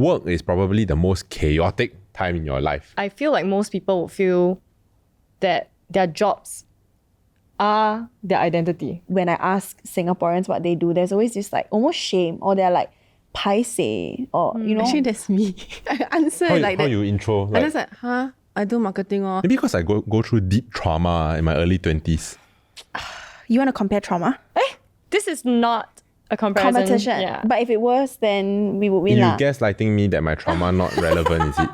work is probably the most chaotic time in your life. I feel like most people would feel that their jobs are their identity. When I ask Singaporeans what they do, there's always this like almost shame, or they're like paiseh, or you know. Actually, that's me. I answer How like that. you intro? I just like, I do marketing or. Maybe because I go through deep trauma in my early 20s. You want to compare trauma? This is not a comparison. Competition. Yeah. But if it was, then we would win. You lah. gaslighting me that my trauma not relevant, is it?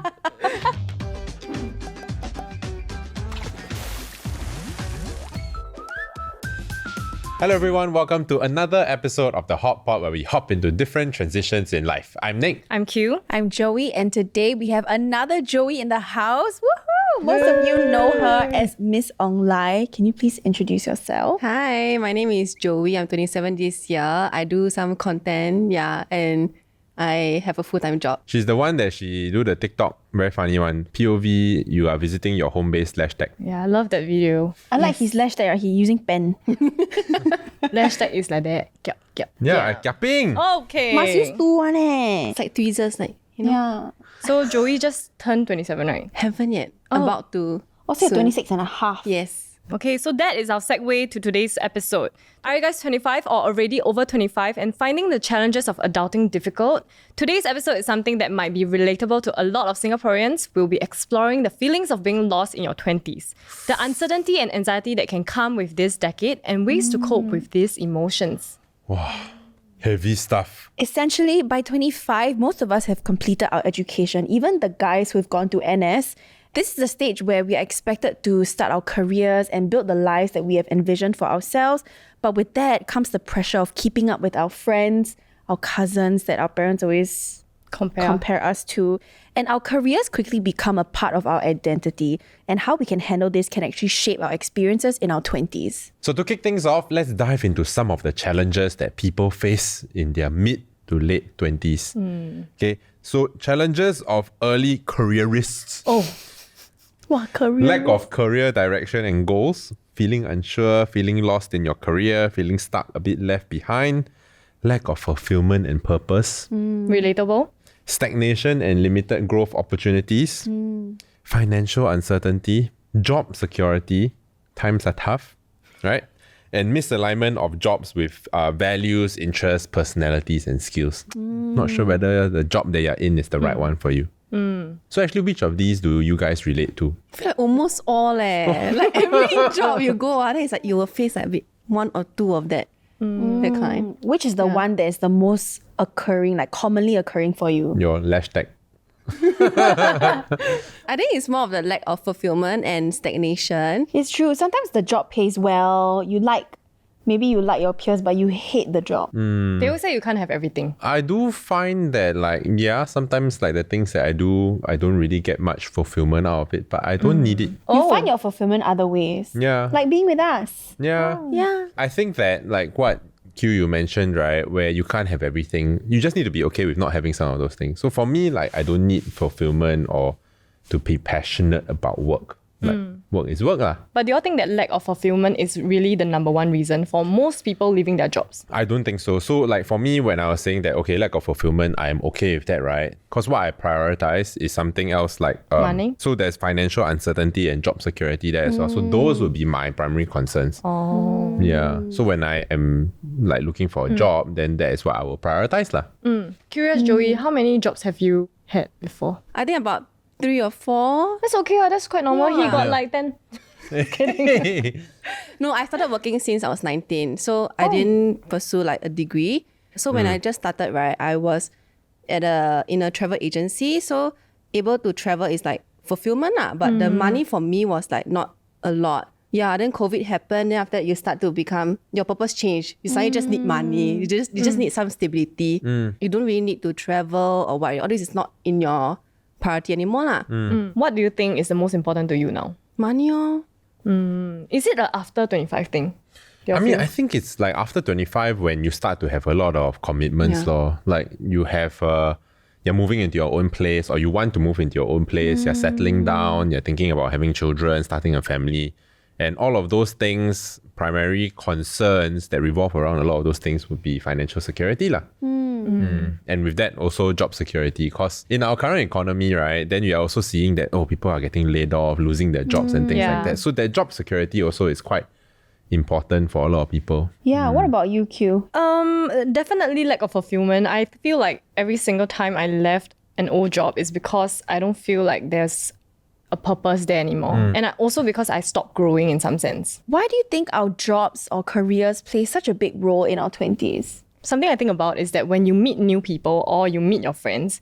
Hello everyone, welcome to another episode of The Hot Pot where we hop into different transitions in life. I'm Nick. I'm Q. I'm Joey, and today we have another Joey in the house. Woohoo! Most of you know her as MissOngLai. Can you please introduce yourself? Hi, my name is Joey. I'm 27 this year. I do some content, and I have a full-time job. She's the one that she do the TikTok, very funny one. POV, you are visiting your home base #tag. Yeah, I love that video. Unlike his lash tag, he using pen. Hashtag is like that. Kiap. Yeah, kiaping. Okay. Must use two one eh. It's like tweezers, like, you know. Yeah. So Joey just turned 27, right? Haven't yet. About to. Also soon. 26 and a half. Yes. Okay, so that is our segue to today's episode. Are you guys 25 or already over 25 and finding the challenges of adulting difficult? Today's episode is something that might be relatable to a lot of Singaporeans. We'll be exploring the feelings of being lost in your 20s, the uncertainty and anxiety that can come with this decade, and ways to cope with these emotions. Wow, heavy stuff. Essentially, by 25, most of us have completed our education. Even the guys who've gone to NS. This is the stage where we are expected to start our careers and build the lives that we have envisioned for ourselves. But with that comes the pressure of keeping up with our friends, our cousins that our parents always compare us to. And our careers quickly become a part of our identity. And how we can handle this can actually shape our experiences in our 20s. So to kick things off, let's dive into some of the challenges that people face in their mid to late 20s. Okay, so challenges of early careerists. Career. Lack of career direction and goals, feeling unsure, feeling lost in your career, feeling stuck, a bit left behind, lack of fulfillment and purpose, Relatable? stagnation and limited growth opportunities, financial uncertainty, job security, times are tough, right? And misalignment of jobs with values, interests, personalities, and skills. Not sure whether the job that you're in is the right one for you. So actually, which of these do you guys relate to? I feel like almost all like every job you go, then it's like you will face like a bit, one or two of that. That kind. Which is the one that is the most occurring, like commonly occurring for you? Your #tag. I think it's more of the lack of fulfillment and stagnation. It's true. Sometimes the job pays well. Maybe you like your peers, but you hate the job. They always say you can't have everything. I do find that sometimes like the things that I do, I don't really get much fulfillment out of it, but I don't need it. You find your fulfillment other ways. Yeah. Like being with us. Yeah. Yeah. I think that like what Q you mentioned, right, where you can't have everything, you just need to be okay with not having some of those things. So for me, like I don't need fulfillment or to be passionate about work. Like work is work lah. But do you all think that lack of fulfillment is really the number one reason for most people leaving their jobs? I don't think so. So like for me, when I was saying that, okay, lack of fulfillment, I am okay with that, right? Because what I prioritize is something else like... money? So there's financial uncertainty and job security there as well. So those would be my primary concerns. Oh. Yeah. So when I am like looking for a job, then that is what I will prioritize lah. Curious, Joey, how many jobs have you had before? I think about 3 or 4. That's okay, that's quite normal. He got like 10. No, I started working since I was 19. So I didn't pursue like a degree. So when I just started, right, I was in a travel agency. So able to travel is like fulfillment lah. But the money for me was like not a lot. Yeah, then COVID happened. Then after that, you start to become, your purpose changed. You suddenly just need money. You just need some stability. You don't really need to travel or what. All this is not in your priority anymore lah. What do you think is the most important to you now? Money oh. Is it a after 25 thing? I think it's like after 25 when you start to have a lot of commitments lor. Like you have you're moving into your own place, or you want to move into your own place, you're settling down, you're thinking about having children, starting a family. And all of those things, primary concerns that revolve around a lot of those things would be financial security lah. And with that also job security, because in our current economy, right, then you are also seeing that people are getting laid off, losing their jobs and things like that. So that job security also is quite important for a lot of people. Yeah, what about you, Q? Definitely lack of fulfillment. I feel like every single time I left an old job is because I don't feel like there's a purpose there anymore. And also because I stopped growing in some sense. Why do you think our jobs or careers play such a big role in our 20s? Something I think about is that when you meet new people or you meet your friends,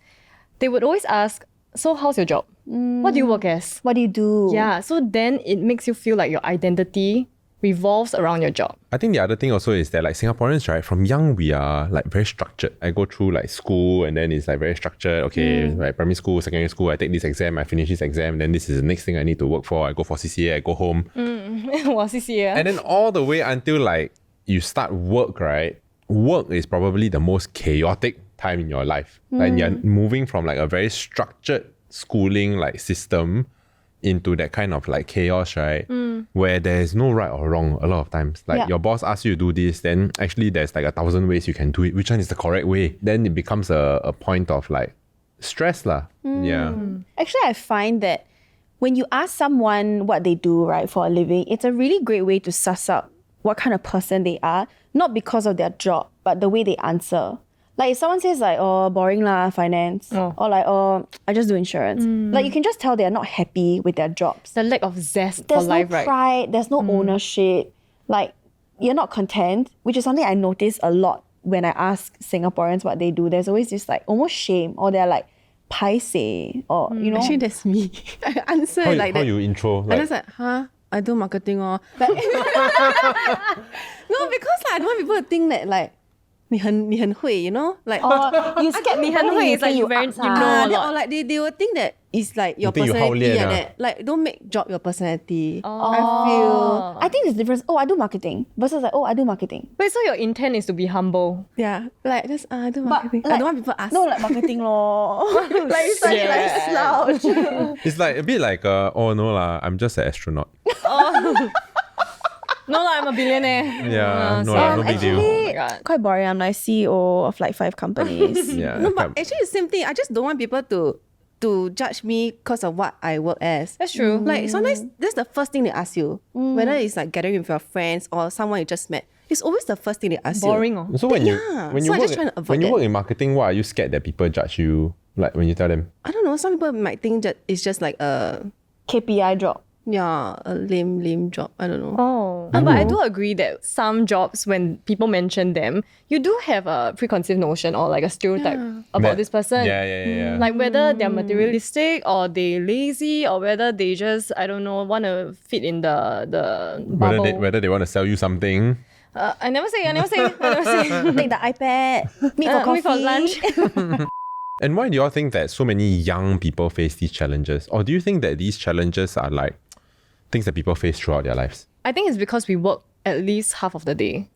they would always ask, so how's your job? What do you work as? What do you do? Yeah, so then it makes you feel like your identity revolves around your job. I think the other thing also is that like Singaporeans, right, from young we are like very structured. I go through like school and then it's like very structured. Okay, right, primary school, secondary school, I take this exam, I finish this exam, then this is the next thing I need to work for. I go for CCA, I go home. Wow, CCA. And then all the way until like you start work, right? Work is probably the most chaotic time in your life. Like you're moving from like a very structured schooling like system into that kind of like chaos, right? Where there's no right or wrong a lot of times. Like your boss asks you to do this, then actually there's like 1,000 ways you can do it. Which one is the correct way? Then it becomes a point of like stress lah. Yeah. Actually, I find that when you ask someone what they do, right, for a living, it's a really great way to suss out what kind of person they are, not because of their job, but the way they answer. Like if someone says like, oh, boring lah, finance, or like, oh, I just do insurance. Like you can just tell they're not happy with their jobs. The lack of zest There's for life, no right? pride, there's no ownership. Like you're not content, which is something I notice a lot when I ask Singaporeans what they do. There's always this like almost shame, or they're like paiseh, or you know. Actually, that's me. I answer How, like how that. you intro? I Like, just like, I do marketing or like, no, because like, I don't want people to think that like 你很会, you know, like You scared 你很会 is like you very you know a lot. or like they will think that it's like your think you hao personality lian and ah. that. Like don't make job your personality. I think there's difference. Oh, I do marketing versus like, oh, I do marketing. Wait, so your intent is to be humble? Yeah, like just I do marketing. I like- don't want people to ask. No, like marketing lor. Like it's like slouch. it's like a bit like, oh no lah, I'm just an astronaut. No, I'm a billionaire. Yeah, no lah, no big deal. Actually, God. quite boring. I'm like CEO of like 5 companies. Yeah. No, but actually the same thing. I just don't want people to judge me because of what I work as. That's true. Like sometimes that's the first thing they ask you. Whether it's like gathering with your friends or someone you just met. It's always the first thing they ask Boring. you. Oh. So when you Yeah, when you so I work just trying to avoid when you that. work in marketing, what are you scared that people judge you? Like when you tell them, I don't know. Some people might think that it's just like a KPI job. lame job. I don't know. Oh, but I do agree that some jobs, when people mention them, you do have a preconceived notion or like a stereotype about That- this person. yeah. Like whether they're materialistic or they lazy or whether they just, I don't know, want to fit in the bubble. whether they want to sell you something. I never say. Take the iPad, meet for coffee. Meet for lunch. And why do y'all think that so many young people face these challenges? Or do you think that these challenges are like things that people face throughout their lives? I think it's because we work at least half of the day.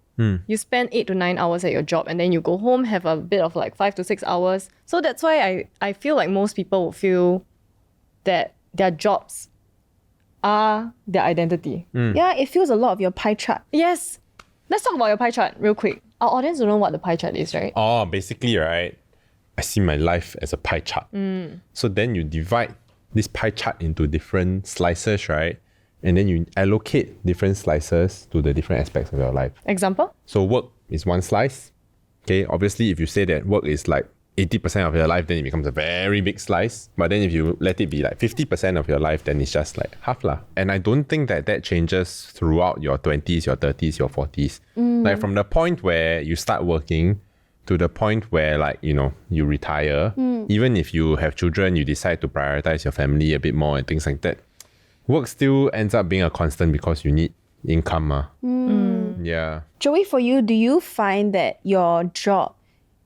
You spend 8 to 9 hours at your job and then you go home, have a bit of like 5 to 6 hours. So that's why I feel like most people will feel that their jobs are their identity. Yeah, it fills a lot of your pie chart. Yes. Let's talk about your pie chart real quick. Our audience don't know what the pie chart is, right? Oh, basically, right, I see my life as a pie chart. So then you divide this pie chart into different slices, right? And then you allocate different slices to the different aspects of your life. Example? So work is one slice. Okay, obviously if you say that work is like 80% of your life, then it becomes a very big slice. But then if you let it be like 50% of your life, then it's just like half lah. And I don't think that changes throughout your 20s, your 30s, your 40s. Like from the point where you start working to the point where like, you know, you retire, even if you have children, you decide to prioritize your family a bit more and things like that. Work still ends up being a constant because you need income. Yeah. Joey, for you, do you find that your job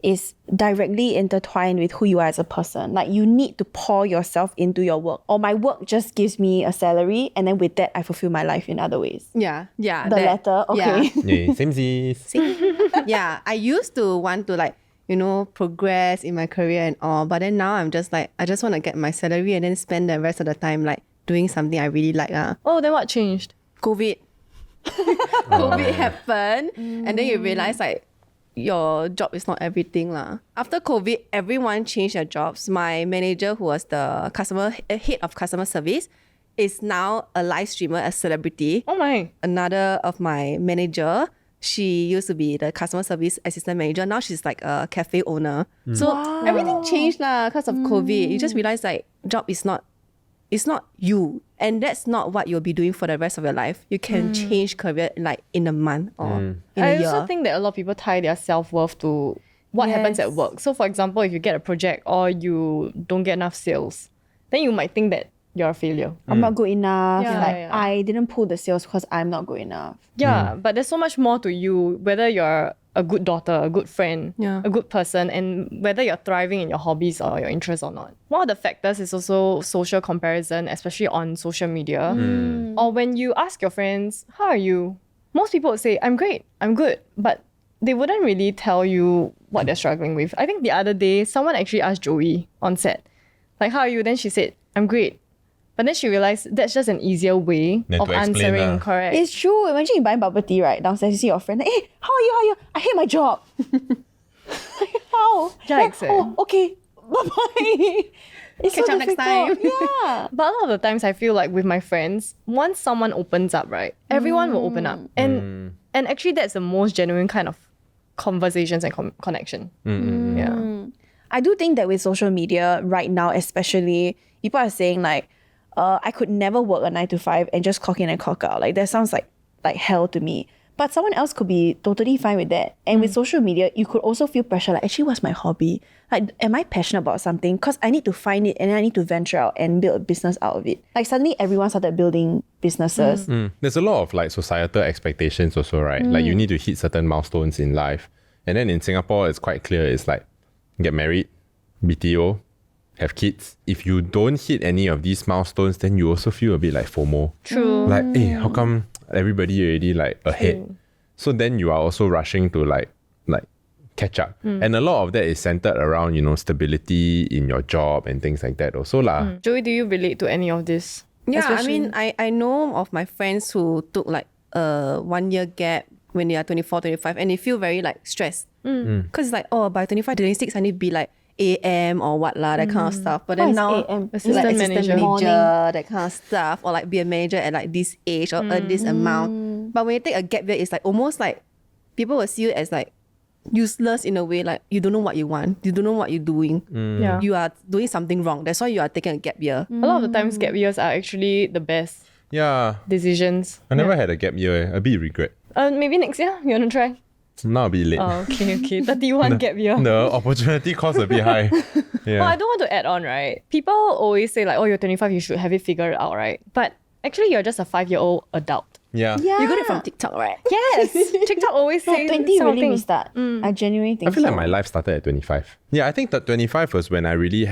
is directly intertwined with who you are as a person? Like you need to pour yourself into your work, or my work just gives me a salary and then with that I fulfill my life in other ways? Yeah. The latter, okay. Yeah, samesies. Yeah, I used to want to like, you know, progress in my career and all. But then now I'm just like, I just want to get my salary and then spend the rest of the time like doing something I really like. Oh, then what changed? COVID. COVID happened, and then you realize like your job is not everything lah. After COVID, everyone changed their jobs. My manager, who was the head of customer service, is now a live streamer, a celebrity. Oh my. Another of my manager, she used to be the customer service assistant manager. Now she's like a cafe owner. So everything changed lah because of COVID. You just realize like job is not, it's not you. And that's not what you'll be doing for the rest of your life. You can change career like in a month or in a I year. also think that a lot of people tie their self-worth to what happens at work. So for example, if you get a project or you don't get enough sales, then you might think that you're a failure. I'm not good enough. Yeah, like yeah. I didn't pull the sales because I'm not good enough. Yeah, but there's so much more to you, whether you're a good daughter, a good friend, Yeah. a good person, and whether you're thriving in your hobbies or your interests or not. One of the factors is also social comparison, especially on social media. Or when you ask your friends, how are you? Most people would say, I'm great, I'm good. But they wouldn't really tell you what they're struggling with. I think the other day, someone actually asked Joey on set, like, how are you? Then she said, I'm great. But then she realized that's just an easier way Than of to explain answering, lah. correct? It's true. Imagine you buying bubble tea, right? Downstairs, you see your friend. Like, hey, how are you? How are you? I hate my job. How? Yikes, eh. Oh, okay. Bye-bye. It's Catch so up next time. difficult. Yeah. But a lot of the times I feel like with my friends, once someone opens up, right, everyone will open up. And actually that's the most genuine kind of conversations and connection. Yeah. I do think that with social media right now, especially, people are saying like, I could never work a 9 to 5 and just clock in and clock out. Like that sounds like hell to me. But someone else could be totally fine with that. And with social media, you could also feel pressure. Like, actually, what's my hobby? Like, am I passionate about something? Because I need to find it and then I need to venture out and build a business out of it. Like suddenly everyone started building businesses. There's a lot of like societal expectations also, right? Like you need to hit certain milestones in life. And then in Singapore, it's quite clear. It's like get married, BTO, have kids. If you don't hit any of these milestones, then you also feel a bit like FOMO. True. Like, hey, how come everybody already like ahead? So then you are also rushing to like catch up. And a lot of that is centered around, you know, stability in your job and things like that also lah. Joey, do you relate to any of this? Yeah, Especially- I mean, I know of my friends who took like a 1 year gap when they are 24, 25 and they feel very like stressed. Because it's like, oh, by 25, 26, I need to be like AM or what lah, that kind of stuff. But then What is now, AM? it's like Assistant assistant manager. manager, that kind of stuff. Or like be a manager at like this age or earn this amount. But when you take a gap year, it's like almost like people will see you as like useless in a way, like you don't know what you want. You don't know what you're doing. Yeah. You are doing something wrong. That's why you are taking a gap year. A lot of the times gap years are actually the best Yeah. decisions. I never had a gap year. A bit regret. Maybe next year, you want to try? Now a bit late. Oh, okay. 31 gap year. The opportunity cost a bit high. Yeah. Well, I don't want to add on, right? People always say like, oh, you're 25, you should have it figured out, right? But actually, you're just a 5-year-old adult. Yeah. Yeah. You got it from TikTok, right? Yes. TikTok always No, says 20 some really thing. restart. I genuinely think I feel so. like my life started at 25. Yeah, I think that 25 was when I really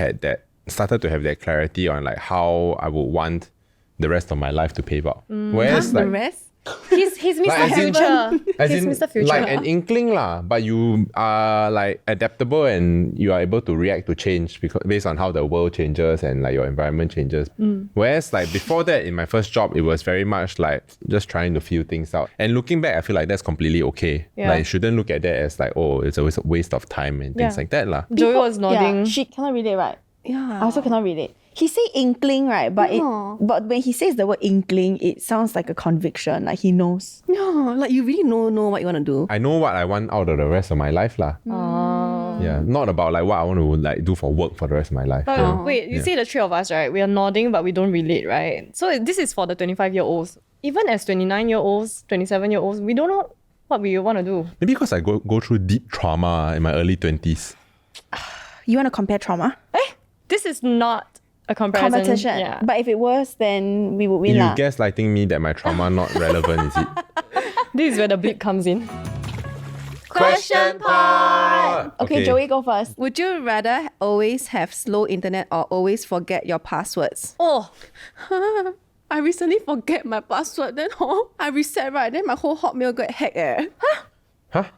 started to have that clarity on like how I would want the rest of my life to pave out. Whereas The like rest? He's Mr. Like, as in- Future. as He's in, Mr. Future. like an inkling lah, but you are like adaptable and you are able to react to change because based on how the world changes and like your environment changes. Whereas like before that in my first job, it was very much like just trying to feel things out. And looking back, I feel like that's completely okay. Yeah. Like you shouldn't look at that as like, oh, it's always a waste of time and things Yeah. like that lah. Joey was Yeah, nodding. she cannot relate, right? Yeah. I also cannot relate. He say inkling, right? But but when he says the word inkling, it sounds like a conviction. Like he knows. No, like you really know what you want to do. I know what I want out of the rest of my life lah. Yeah, not about like what I want to like do for work for the rest of my life. But Yeah. wait, you see the three of us, right? We are nodding, but we don't relate, right? So this is for the 25-year-olds. Even as 29-year-olds, 27-year-olds, we don't know what we want to do. Maybe because I go through deep trauma in my early 20s. You want to compare trauma? This is not a comparison. Competition. Yeah. But if it was, then we would win You lah. gaslighting me that my trauma not relevant, is it? This is where the bleep comes in. Question part! Okay, Joey, go first. Would you rather always have slow internet or always forget your passwords? Oh, I recently forget my password, then I reset, right? Then my whole Hotmail got hacked.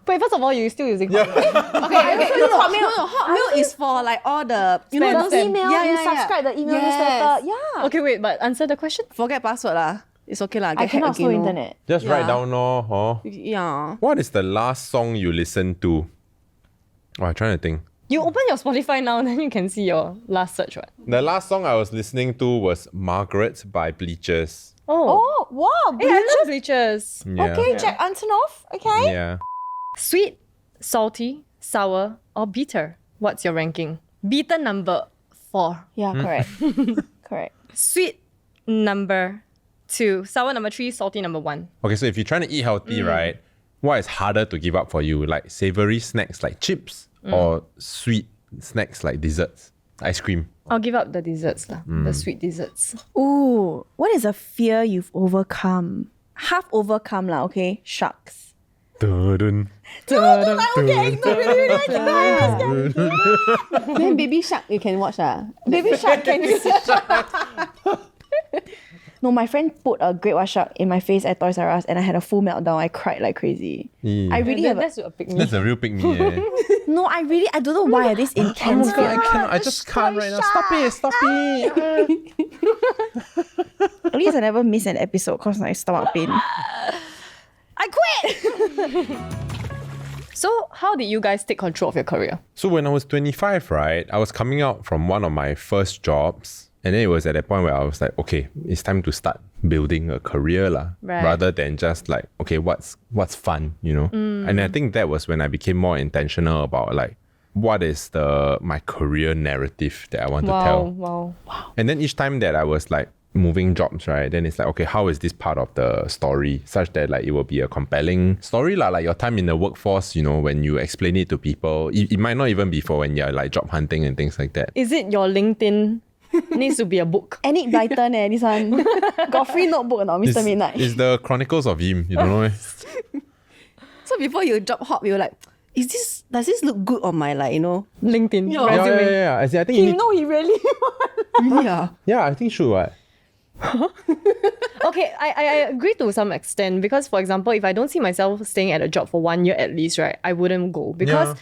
wait, first of all, you're still using Hotmail. Okay. Hotmail is for like all the Spam. The email, Yeah, you yeah, yeah. subscribe the email Yes. newsletter. Yeah. Okay, wait, but answer the question. Forget password lah. it's okay lah. I cannot slow internet. Just write down Yeah. What is the last song you listened to? I'm trying to think. You open your Spotify now, then you can see your last search. What? The last song I was listening to was Margaret by Bleachers. Oh, wow. Hey, I love Bleachers. Yeah. Okay, Jack Antonoff. Okay. Yeah. Sweet, salty, sour, or bitter? What's your ranking? Bitter number 4. Yeah, correct. Correct. Sweet number 2. Sour number 3. Salty number 1. Okay, so if you're trying to eat healthy, right, what is harder to give up for you? Like savory snacks like chips or sweet snacks like desserts? Ice cream. I'll give up the desserts lah. The sweet desserts. Ooh, what is a fear you've overcome? Half overcome lah, okay? Sharks. Dun-dun. Then Baby Shark, you can watch Baby shark, can you see? No, my friend put a great white shark in my face at Toys R Us and I had a full meltdown. I cried like crazy. I really have That's a pick me. That's a real pick me. No, I don't know why this intense fear. I just can't right now. Stop it. At least I never miss an episode because my stomach pain. I quit! So, how did you guys take control of your career? So when I was 25, right, I was coming out from one of my first jobs. And then it was at that point where I was like, okay, it's time to start building a career lah, Right. rather than just like, okay, what's fun, you know? And I think that was when I became more intentional about like, what is my career narrative that I want to tell. Wow. And then each time that I was like moving jobs, right, then it's like, okay, how is this part of the story such that like it will be a compelling story lah, like your time in the workforce, you know, when you explain it to people, it might not even be for when you're like job hunting and things like that. Is it your LinkedIn? Needs to be a book. Enid Blyton this one. Got free notebook or not, Mr. Midnight? It's the Chronicles of Him, you don't know? So before you job hop, you're like, does this look good on my like, LinkedIn. Yeah. Resume. Yeah. I think you need, he really yeah. yeah, I think should what? Okay, I agree to some extent because, for example, if I don't see myself staying at a job for 1 year at least, right, I wouldn't go because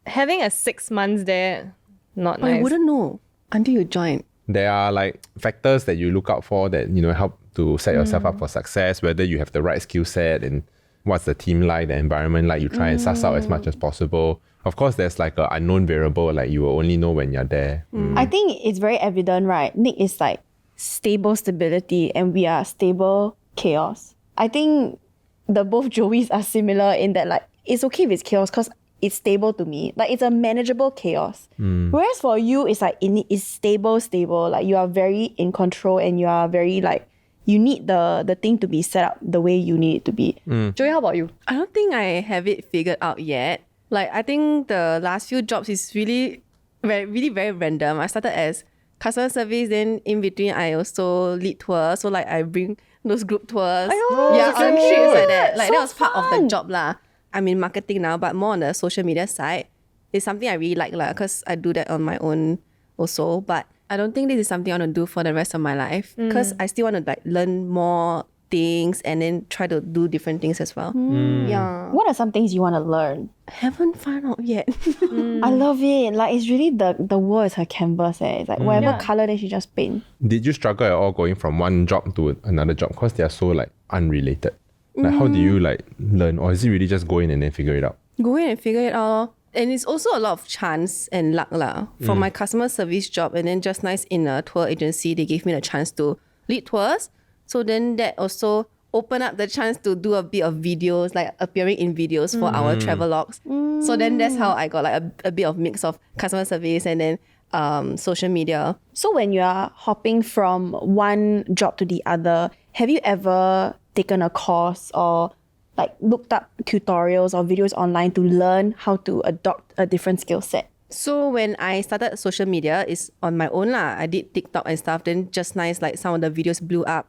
having a 6 months there, not But nice. I wouldn't know until you join. There are like factors that you look out for that, you know, help to set yourself up for success, whether you have the right skill set and what's the team like, the environment like, you try and suss out as much as possible. Of course, there's like an unknown variable, like you will only know when you're there. I think it's very evident, right? Nick is like stable stability and we are stable chaos. I think the both Joeys are similar in that like it's okay if it's chaos because it's stable to me. Like it's a manageable chaos. Whereas for you, it's like it's stable. Like you are very in control and you are very like you need the thing to be set up the way you need it to be. Joey, how about you? I don't think I have it figured out yet. Like I think the last few jobs is really very random. I started as customer service, then in between I also lead tours. So like I bring those group tours. Yeah, on trips like that. Like that was part of the job lah. I'm in marketing now, but more on the social media side. It's something I really like lah, because I do that on my own also. But I don't think this is something I want to do for the rest of my life because I still want to like learn more things and then try to do different things as well. Yeah. What are some things you want to learn? Haven't found out yet. I love it. Like it's really the world is her canvas. It's like whatever color then she just paint. Did you struggle at all going from one job to another job because they are so like unrelated? Like how do you like learn, or is it really just go in and then figure it out? Go in and figure it out. And it's also a lot of chance and luck lah. For my customer service job, and then just nice in a tour agency, they gave me the chance to lead tours. So then that also opened up the chance to do a bit of videos, like appearing in videos for our travel logs. So then that's how I got like a bit of mix of customer service and then social media. So when you are hopping from one job to the other, have you ever taken a course or like looked up tutorials or videos online to learn how to adopt a different skill set? So when I started social media, it's on my own lah. I did TikTok and stuff. Then just nice, like some of the videos blew up.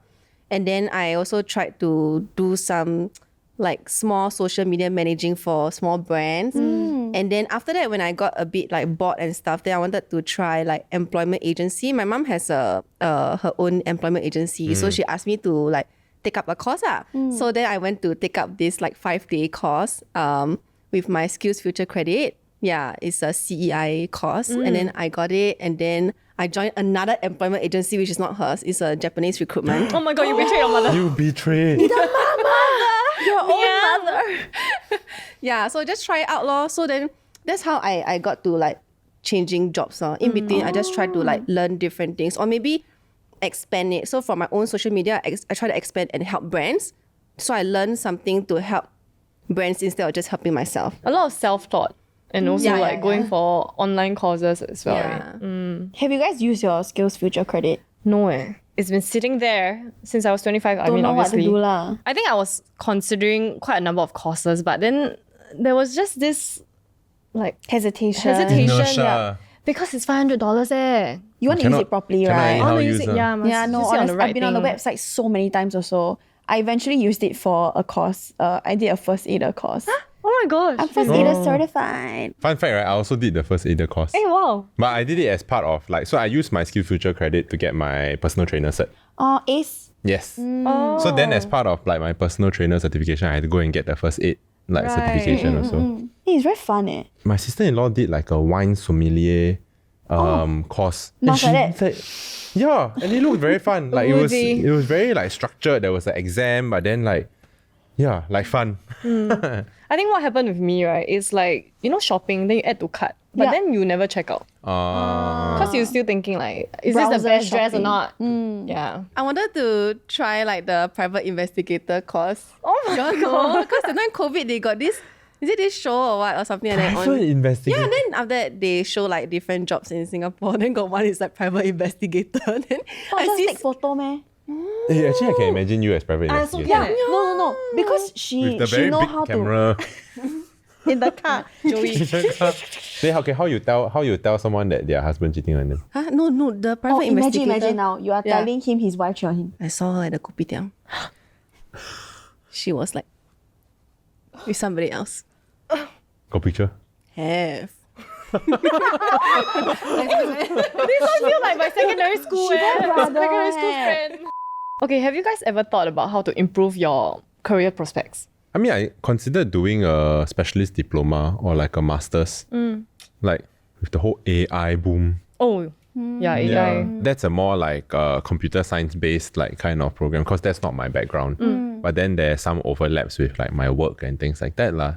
And then I also tried to do some like small social media managing for small brands. And then after that, when I got a bit like bored and stuff, then I wanted to try like employment agency. My mom has her own employment agency. So she asked me to like take up a course. So then I went to take up this like 5-day course with my SkillsFuture Credit. Yeah, it's a CEI course. And then I got it. And then I joined another employment agency, which is not hers. It's a Japanese recruitment. Oh my god, you betrayed your mother. You betrayed. Your own mother. Yeah, so just try it out lor. So then that's how I got to like changing jobs. In between, I just try to like learn different things or maybe expand it. So for my own social media, I try to expand and help brands. So I learned something to help brands instead of just helping myself. A lot of self-taught and also Yeah, like yeah, going yeah. for online courses as well, Yeah. right? Have you guys used your SkillsFuture credit? No It's been sitting there since I was 25. I Don't mean, know obviously. what to do lah. I think I was considering quite a number of courses, but then there was just this like Hesitation. hesitation. Inertia. Because it's $500 eh. You want to use Cannot- it properly, cannot right? anyhow I want to use use it. ah. Yeah, must Yeah, no, use it on the honestly, right I've been on the thing. website so many times also. I eventually used it for a course. I did a first aider course. Oh my gosh. I'm first aider certified. Fun fact, right? I also did the first aider course. Hey, wow. But I did it as part of like, so I used my SkillsFuture credit to get my personal trainer cert. Ace. Yes. Oh. So then as part of like my personal trainer certification, I had to go and get the first aid like Right. certification also. Hey, it's very fun eh. My sister-in-law did like a wine sommelier course. And Must like that. yeah, and it looked very fun. Like Woozy. it was very like structured. There was an exam, but then like yeah, like fun. I think what happened with me, right, is like, you know, shopping, then you add to cart, but Yeah. then you never check out. Because you're still thinking like, is this Browser the best dress or shopping. not? Yeah. I wanted to try like the private investigator course. Oh my god. Because the time COVID, they got this, is it this show or what or something like that? Private investigation. Yeah, then after that, they show like different jobs in Singapore. Then got one is like private investigator. Then I Just see take photo, man. Hey, actually, I can imagine you as private so investigator. yeah. No. Because With the she very know big how camera. to in the car. Joey. Then okay, how you tell someone that their husband cheating on them? Huh? No, the private Oh, investigator. imagine now. You are Yeah. telling him his wife cheated on him. I saw her at the kopitiam. She was like with somebody else. Got picture? Have. This one feel like my secondary school secondary school eh. friend. Okay, have you guys ever thought about how to improve your career prospects? I mean, I considered doing a specialist diploma or like a master's. Like with the whole AI boom. Oh, yeah, AI. That's a more like computer science based like kind of program because that's not my background. But then there's some overlaps with like my work and things like that lah.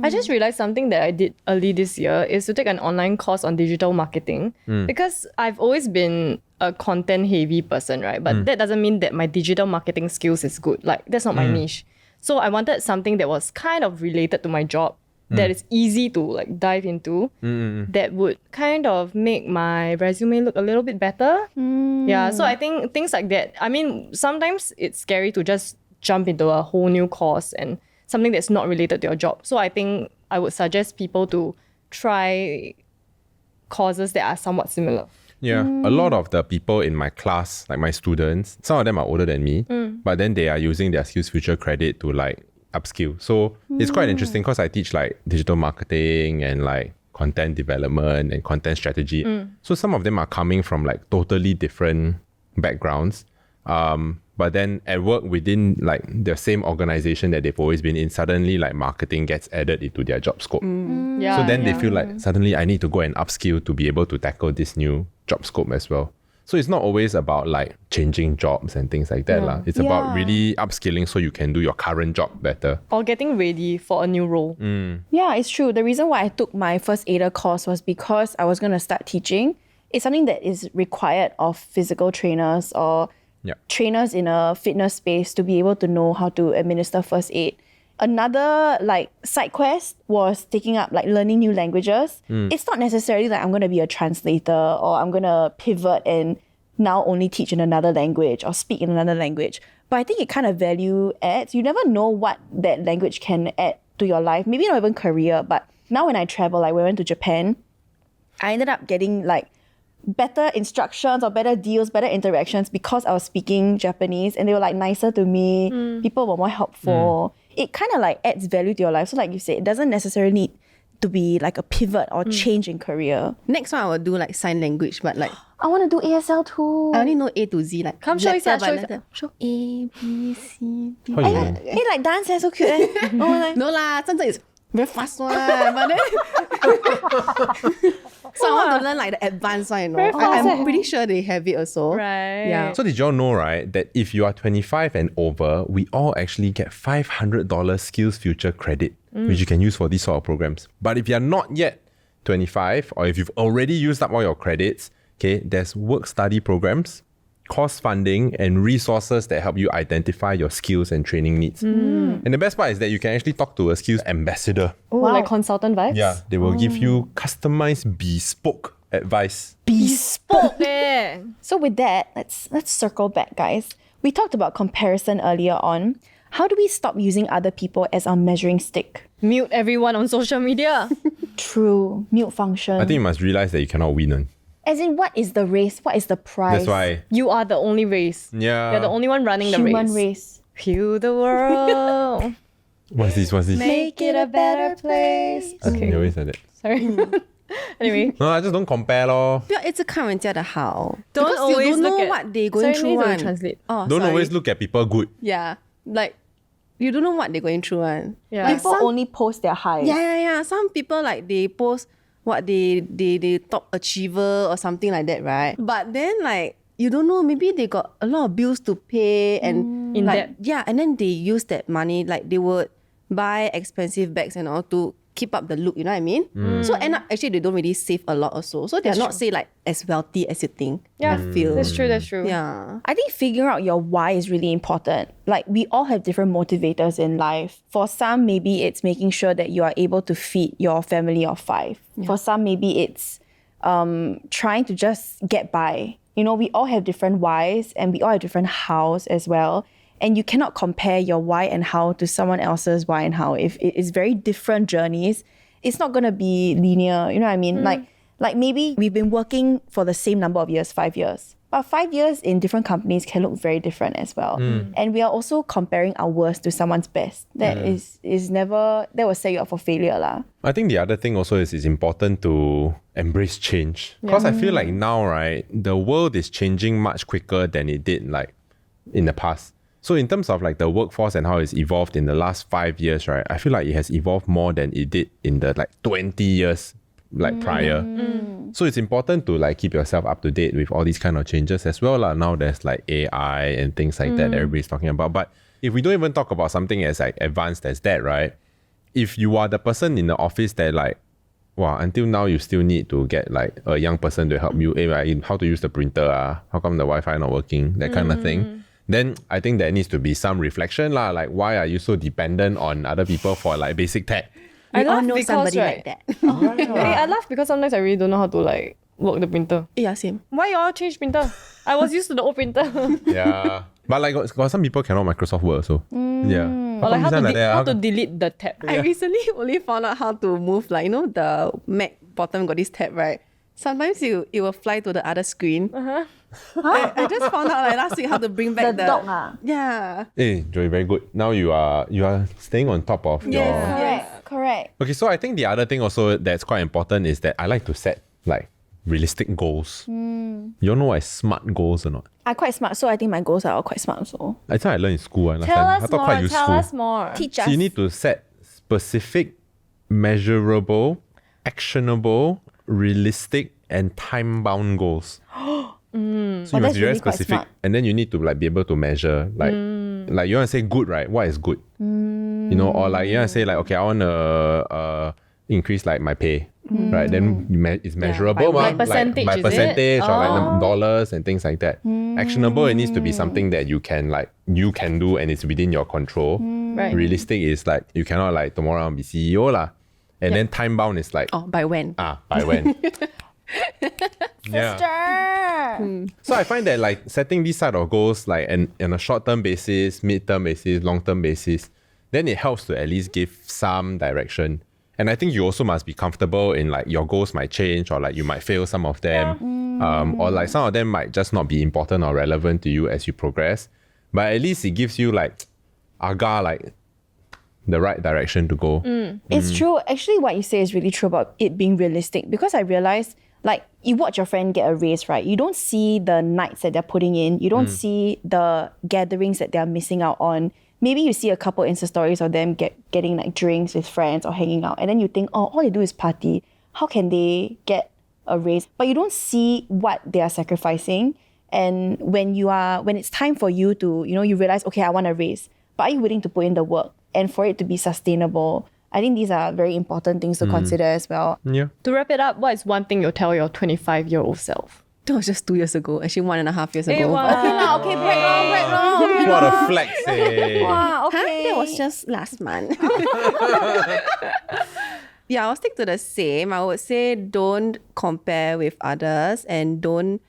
I just realized something that I did early this year is to take an online course on digital marketing because I've always been a content heavy person, right? But that doesn't mean that my digital marketing skills is good. Like that's not my niche. So I wanted something that was kind of related to my job that is easy to like dive into that would kind of make my resume look a little bit better. Yeah, so I think things like that. I mean, sometimes it's scary to just jump into a whole new course and something that's not related to your job. So I think I would suggest people to try courses that are somewhat similar. Yeah, a lot of the people in my class, like my students, some of them are older than me, but then they are using their SkillsFuture credit to like upskill. So it's quite interesting because I teach like digital marketing and like content development and content strategy. So some of them are coming from like totally different backgrounds. But then at work within like the same organization that they've always been in, suddenly like marketing gets added into their job scope. Yeah, So then they yeah. feel like suddenly I need to go and upskill to be able to tackle this new job scope as well. So it's not always about like changing jobs and things like that lah. It's about Yeah. really upskilling so you can do your current job better. Or getting ready for a new role. Yeah, it's true. The reason why I took my first aider course was because I was going to start teaching. It's something that is required of physical trainers or Yeah. trainers in a fitness space to be able to know how to administer first aid. Another like side quest was taking up like learning new languages. It's not necessarily like I'm going to be a translator or I'm going to pivot and now only teach in another language or speak in another language. But I think it kind of value adds. You never know what that language can add to your life. Maybe not even career, but now when I travel, like when I went to Japan, I ended up getting like better instructions or better deals, better interactions because I was speaking Japanese and they were like nicer to me. People were more helpful. It kind of like adds value to your life. So like you said, it doesn't necessarily need to be like a pivot or change in career. Next one, I will do like sign language, but like I want to do ASL too. I only know A to Z. Like Come show letter us, by show us. letter. Show A, B, C, D. How you know? Hey, like dance, so cute. Oh, like, No lah, sometimes it's very fast one. But then so I want to learn like the advanced one, you know. Very fast, I'm pretty sure they have it also. Right. Yeah. So did y'all know, right, that if you are 25 and over, we all actually get $500 SkillsFuture Credit, which you can use for these sort of programs. But if you're not yet 25, or if you've already used up all your credits, okay, there's work-study programs, course funding, and resources that help you identify your skills and training needs. And the best part is that you can actually talk to a skills ambassador. Oh, like consultant vibes? Yeah, they will give you customized, bespoke advice. Bespoke eh. So with that, let's circle back, guys. We talked about comparison earlier on. How do we stop using other people as our measuring stick? Mute everyone on social media. True, mute function. I think you must realize that you cannot win. As in, what is the race? What is the prize? That's why. You are the only race. Yeah. You're the only one running the Human race. race. Heal the world. What's this? Make it a better place. You always said it. Sorry. Anyway, No, I just don't compare lor. 不要一直看人家的好 don't because always you don't look know at, what they going Sorry, through need to one. translate. Oh, Don't sorry. always look at people good. Yeah, like you don't know what they're going through one. Yeah. Like People only post their highs. yeah. Some people like they post what they top achiever or something like that, right? But then like you don't know, maybe they got a lot of bills to pay and In like debt. yeah, and then they use that money like they would buy expensive bags and all to keep up the look, you know what I mean? So end up actually they don't really save a lot also. So they're not say like as wealthy as you think. Yeah, I feel. that's true. That's true. Yeah. I think figuring out your why is really important. Like, we all have different motivators in life. For some, maybe it's making sure that you are able to feed your family of 5. For some, maybe it's trying to just get by. You know, we all have different whys and we all have different hows as well. And you cannot compare your why and how to someone else's why and how. If it is very different journeys, it's not going to be linear. You know what I mean? Like maybe we've been working for the same number of years, 5 years. But 5 years in different companies can look very different as well. And we are also comparing our worst to someone's best. That is never, that will set you up for failure lah. I think the other thing also is it's important to embrace change. Because I feel like now, right, the world is changing much quicker than it did like in the past. So in terms of like the workforce and how it's evolved in the last 5 years, right, I feel like it has evolved more than it did in the like 20 years like prior. So it's important to like keep yourself up to date with all these kind of changes as well. Now there's like AI and things like that everybody's talking about. But if we don't even talk about something as like advanced as that, right? If you are the person in the office that like, wow, until now you still need to get like a young person to help you, how to use the printer, how come the Wi-Fi not working, that kind of thing. Then I think there needs to be some reflection lah. Like, why are you so dependent on other people for like basic tech? We all laugh know because, somebody right, like that. Hey, I laugh because sometimes I really don't know how to like work the printer. Yeah, same. Why you all change printer? I was used to the old printer. Yeah. But like got some people cannot Microsoft Word so. Yeah. Or like how come to, this one that? how to delete the tab. I recently only found out how to move, like, you know, the Mac bottom got this tab, right? Sometimes it will fly to the other screen. I just found out like last week how to bring back The dog Yeah. Hey, Joey, very good. Now you are staying on top of your... Correct. Okay, so I think the other thing also that's quite important is that I like to set like realistic goals. You all know what is SMART goals or not? I'm quite smart, so I think my goals are all quite smart also. I think I learned in school last Tell time. I us thought quite more. useful. Tell us more. Teach us. So you need to set specific, measurable, actionable, realistic, and time-bound goals. So you must that's be very really quite specific, smart. and then you need to like be able to measure. Like you want to say good, right? What is good? You know, or like you want to say like, okay, I want to increase like my pay, right? Then it's measurable, By percentage, by is it? percentage or like dollars and things like that. Actionable, it needs to be something that you can do and it's within your control. Right. Realistic is like you cannot like tomorrow I'll be CEO lah. And then time bound is like Oh, by when? by when. So I find that like setting these side of goals like on a short-term basis, mid-term basis, long-term basis, then it helps to at least give some direction. And I think you also must be comfortable in like your goals might change or like you might fail some of them. Or like some of them might just not be important or relevant to you as you progress. But at least it gives you like the right direction to go. It's true. Actually, what you say is really true about it being realistic, because I realized, like, you watch your friend get a raise, right? You don't see the nights that they're putting in. You don't see the gatherings that they're missing out on. maybe you see a couple Insta stories of them getting like drinks with friends or hanging out, and then you think, oh, all they do is party. How can they get a raise? But you don't see what they are sacrificing. And when it's time for you to, you realize, okay, I want a raise, but are you willing to put in the work and for it to be sustainable? I think these are very important things to consider as well. Yeah. To wrap it up, what is one thing you'll tell your 25-year-old self? That was just 2 years ago, actually 1.5 years Hey, ago. wow. Okay, break wrong. What a flex, eh? Wow, Huh? That was just last month. Yeah, I'll stick to the same. I would say don't compare with others and don't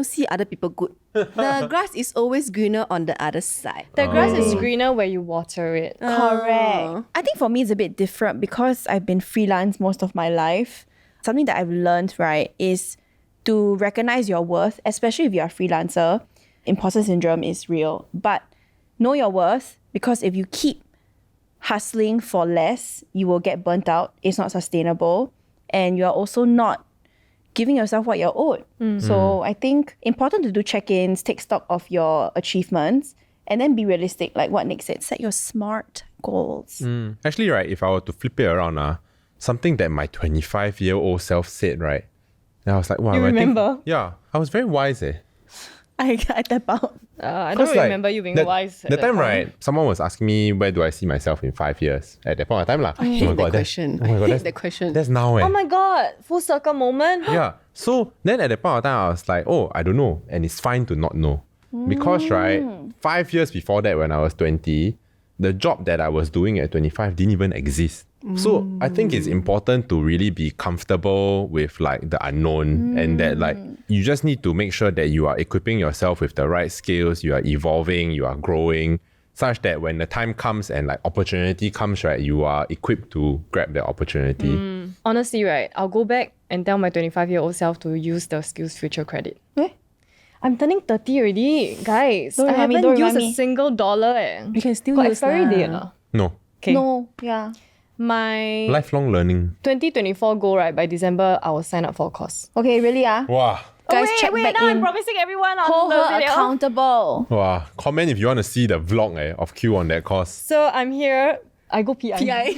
see other people good. The grass is always greener on the other side. The grass is greener where you water it. Correct. I think for me it's a bit different because I've been freelance most of my life. Something that I've learned, right, is to recognize your worth, especially if you're a freelancer. Imposter syndrome is real, but know your worth, because if you keep hustling for less, you will get burnt out. It's not sustainable, and you're also not giving yourself what you're owed. So I think important to do check-ins, take stock of your achievements, and then be realistic, like what Nick said. Set your SMART goals. Actually, right, if I were to flip it around, something that my 25-year-old self said, right? And I was like, wow. You remember? Yeah. I was very wise, eh? I tap out. I don't remember you being wise. At The that time, point. right, someone was asking me where do I see myself in 5 years at that point of time. I hate that Oh question. my God, I hate that's, that question. that's now, eh? Oh my god, full circle moment. Yeah. So then at that point of time, I was like, oh, I don't know. And it's fine to not know. Because, right, 5 years before that, when I was 20, the job that I was doing at 25 didn't even exist. So I think it's important to really be comfortable with like the unknown and that like you just need to make sure that you are equipping yourself with the right skills, you are evolving, you are growing, such that when the time comes and like opportunity comes, right, you are equipped to grab the opportunity. Honestly, right, I'll go back and tell my 25-year-old self to use the SkillsFuture Credit. Eh? I'm turning 30 already, guys. Don't I remind me, haven't don't used remind a me. single dollar. Eh. You can still Got use expiry date. lah. No. Okay. No, yeah. My Lifelong learning. 2024 goal, right, by December, I will sign up for a course. Okay, really Wow. Guys, check back now in. I'm promising everyone on Hold the her video. accountable. Wow. Comment if you want to see the vlog of Q on that course. So I'm here. I go PI.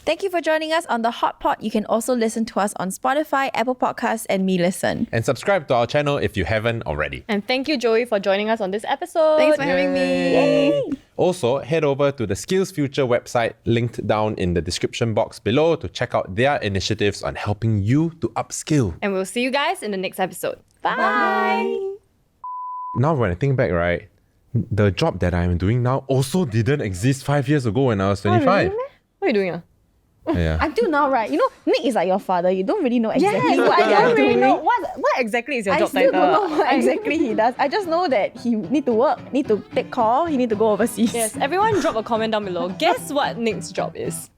Thank you for joining us on The Hot Pot. You can also listen to us on Spotify, Apple Podcasts, and Me Listen. And subscribe to our channel if you haven't already. And thank you, Joey, for joining us on this episode. Thanks for having me. Also, head over to the SkillsFuture website linked down in the description box below to check out their initiatives on helping you to upskill. And we'll see you guys in the next episode. Bye. Now, when I think back, right, the job that I'm doing now also didn't exist 5 years ago when I was 25. What are you doing? Yeah. Until now, right? Nick is like your father. You don't really know exactly what I they are don't really doing. know what exactly is your I job still title. don't know what exactly he does. I just know that he need to work, need to take call, he need to go overseas. Yes, everyone drop a comment down below. Guess what Nick's job is?